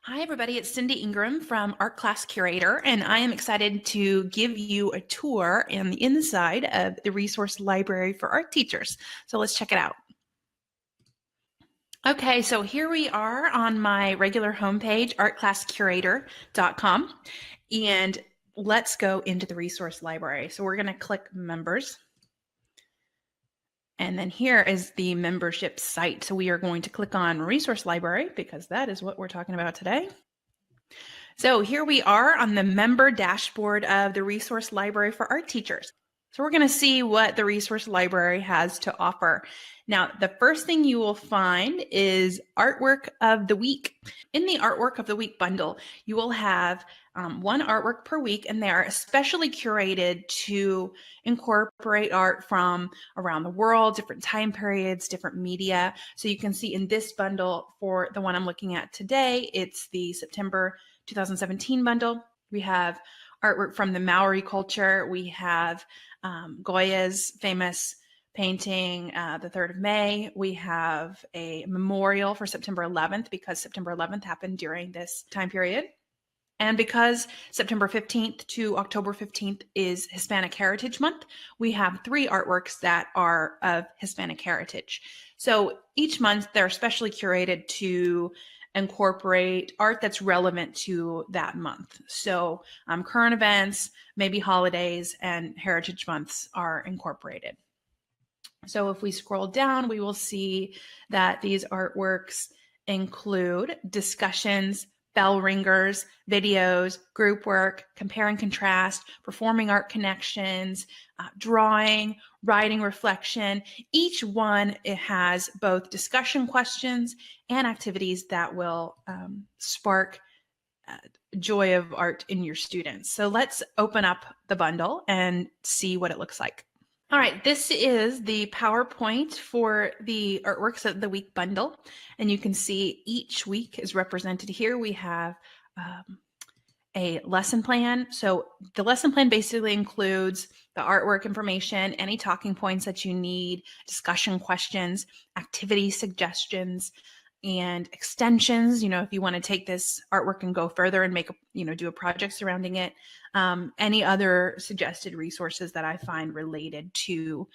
Hi, everybody. It's Cindy Ingram from Art Class Curator, and I am excited to give you a tour on the inside of the resource library for art teachers. So let's check it out. Okay, so here we are on my regular homepage, artclasscurator.com, and let's go into the resource library. So we're going to click Members. And then here is the membership site. So we are going to click on Resource Library because that is what we're talking about today. So here we are on the member dashboard of the Resource Library for Art Teachers. So we're going to see what the Resource Library has to offer. Now, the first thing you will find is Artwork of the Week. In the Artwork of the Week bundle, you will have one artwork per week, and they are especially curated to incorporate art from around the world, different time periods, different media. So you can see in this bundle, for the one I'm looking at today, it's the September 2017 bundle. We have artwork from the Maori culture. We have Goya's famous painting, the 3rd of May. We have a memorial for September 11th because September 11th happened during this time period. And because September 15th to October 15th is Hispanic Heritage Month, we have 3 artworks that are of Hispanic heritage. So each month they're specially curated to incorporate art that's relevant to that month. So current events, maybe holidays, and heritage months are incorporated. So if we scroll down, we will see that these artworks include discussions, bell ringers, videos, group work, compare and contrast, performing art connections, drawing, writing reflection. Each one, it has both discussion questions and activities that will spark joy of art in your students. So let's open up the bundle and see what it looks like. All right, this is the PowerPoint for the Artworks of the Week bundle, and you can see each week is represented here. We have a lesson plan. So the lesson plan basically includes the artwork information, any talking points that you need, discussion questions, activity suggestions, and extensions. If you want to take this artwork and go further and make do a project surrounding it, any other suggested resources that I find related to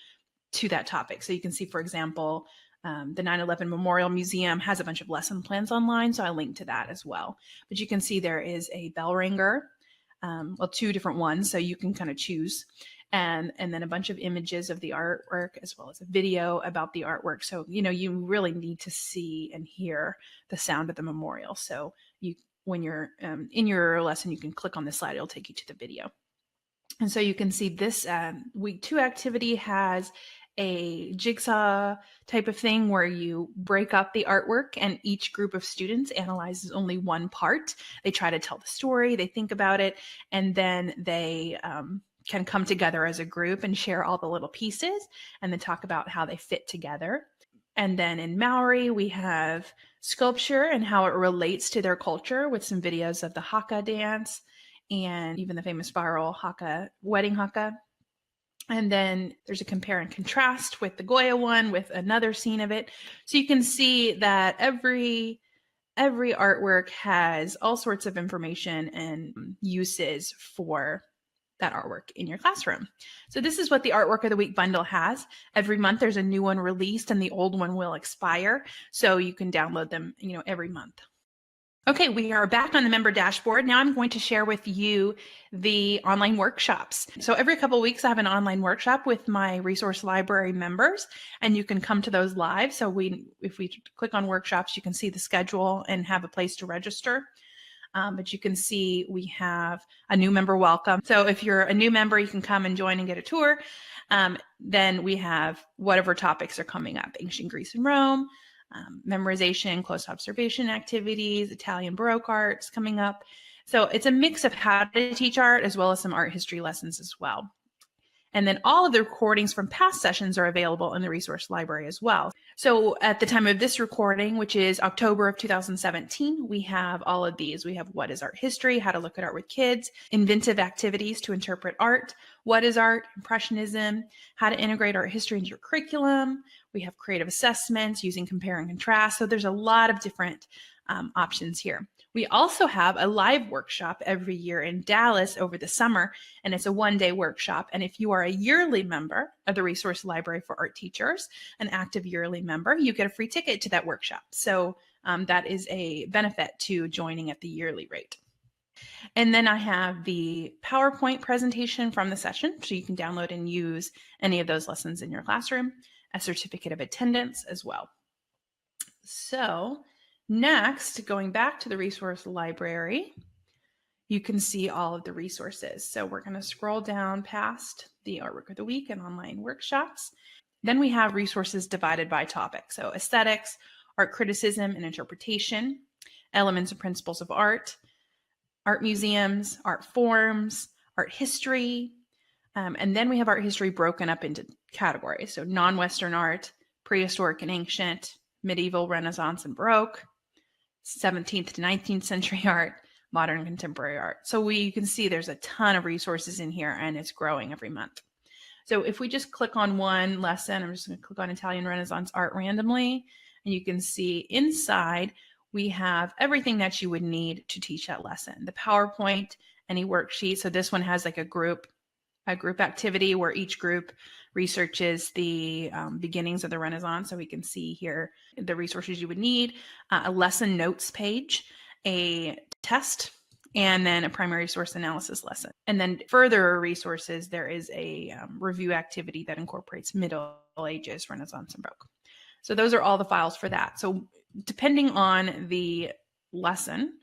that topic. So you can see, for example, the 9/11 Memorial Museum has a bunch of lesson plans online, so I linked to that as well. But you can see there is a bell ringer, 2 different ones, so you can kind of choose. And then a bunch of images of the artwork, as well as a video about the artwork. So, you really need to see and hear the sound of the memorial. So when you're in your lesson, you can click on the slide, it'll take you to the video. And so you can see this week 2 activity has a jigsaw type of thing where you break up the artwork and each group of students analyzes only one part. They try to tell the story, they think about it, and then they can come together as a group and share all the little pieces and then talk about how they fit together. And then in Maori, we have sculpture and how it relates to their culture with some videos of the haka dance and even the famous viral haka, wedding haka. And then there's a compare and contrast with the Goya one with another scene of it. So you can see that every artwork has all sorts of information and uses for that artwork in your classroom. So this is what the Artwork of the Week bundle has. Every month there's a new one released and the old one will expire. So you can download them, every month. Okay, we are back on the member dashboard. Now I'm going to share with you the online workshops. So every couple of weeks I have an online workshop with my resource library members, and you can come to those live. So if we click on workshops, you can see the schedule and have a place to register. But you can see we have a new member welcome. So if you're a new member, you can come and join and get a tour. Then we have whatever topics are coming up: ancient Greece and Rome, memorization, close observation activities, Italian Baroque arts coming up. So it's a mix of how to teach art as well as some art history lessons as well. And then all of the recordings from past sessions are available in the resource library as well. So at the time of this recording, which is October of 2017, we have all of these. We have what is art history, how to look at art with kids, inventive activities to interpret art, what is art, impressionism, how to integrate art history into your curriculum. We have creative assessments using compare and contrast. So there's a lot of different options here. We also have a live workshop every year in Dallas over the summer, and it's a one-day workshop. And if you are a yearly member of the Resource Library for Art Teachers, an active yearly member, you get a free ticket to that workshop. So that is a benefit to joining at the yearly rate. And then I have the PowerPoint presentation from the session, so you can download and use any of those lessons in your classroom, a certificate of attendance as well. So next, going back to the resource library, you can see all of the resources. So we're going to scroll down past the artwork of the week and online workshops. Then we have resources divided by topic. So aesthetics, art criticism and interpretation, elements and principles of art museums, art forms, art history. And then we have art history broken up into categories. So non-Western art, prehistoric and ancient, medieval, Renaissance, and Baroque, 17th to 19th century art, modern and contemporary art. So you can see there's a ton of resources in here, and it's growing every month. So if we just click on one lesson, I'm just going to click on Italian Renaissance art randomly, and you can see inside we have everything that you would need to teach that lesson. The PowerPoint, any worksheet. So this one has like a group activity where each group researches the beginnings of the Renaissance. So we can see here the resources you would need, a lesson notes page, a test, and then a primary source analysis lesson. And then further resources, there is a review activity that incorporates Middle Ages, Renaissance, and Baroque. So those are all the files for that. So depending on the lesson,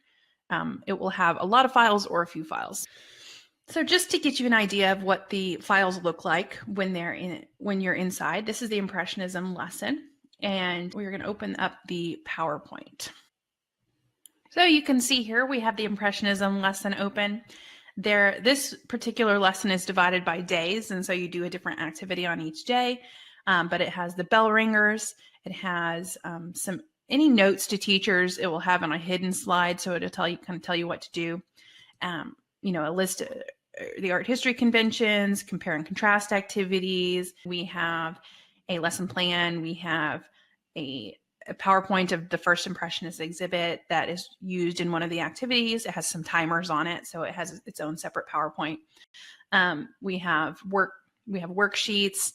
it will have a lot of files or a few files. So just to get you an idea of what the files look like when you're inside, this is the Impressionism lesson, and we're going to open up the PowerPoint. So you can see here we have the Impressionism lesson open. This particular lesson is divided by days, and so you do a different activity on each day, but it has the bell ringers. It has any notes to teachers. It will have on a hidden slide, so it'll tell you what to do. A list of the art history conventions, compare and contrast activities. We have a lesson plan. We have a PowerPoint of the first Impressionist exhibit that is used in one of the activities. It has some timers on it, so it has its own separate PowerPoint. We have worksheets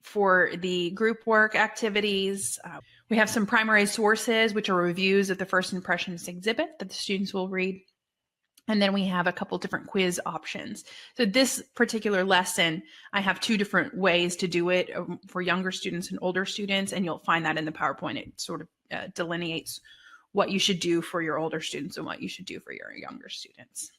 for the group work activities. We have some primary sources, which are reviews of the first Impressionist exhibit that the students will read. And then we have a couple different quiz options. So this particular lesson, I have two different ways to do it for younger students and older students, and you'll find that in the PowerPoint. It sort of delineates what you should do for your older students and what you should do for your younger students.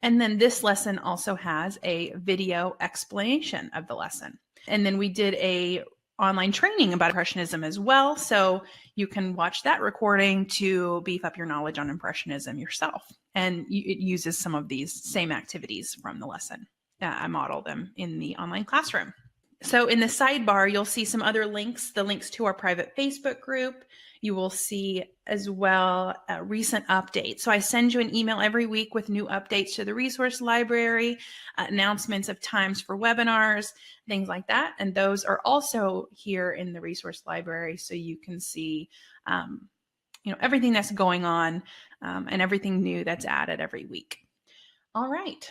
And then this lesson also has a video explanation of the lesson. And then we did a online training about Impressionism as well. So you can watch that recording to beef up your knowledge on Impressionism yourself. And it uses some of these same activities from the lesson. I model them in the online classroom. So in the sidebar, you'll see some other links, the links to our private Facebook group. You will see as well recent updates. So I send you an email every week with new updates to the resource library, announcements of times for webinars, things like that. And those are also here in the resource library, so you can see everything that's going on and everything new that's added every week. All right.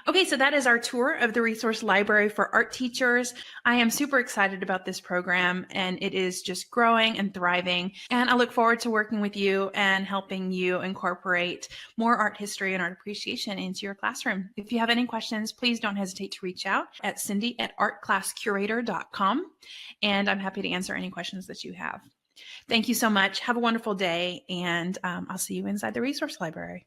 Okay, so that is our tour of the Resource Library for Art Teachers. I am super excited about this program, and it is just growing and thriving. And I look forward to working with you and helping you incorporate more art history and art appreciation into your classroom. If you have any questions, please don't hesitate to reach out at cindy@artclasscurator.com, and I'm happy to answer any questions that you have. Thank you so much. Have a wonderful day, and I'll see you inside the Resource Library.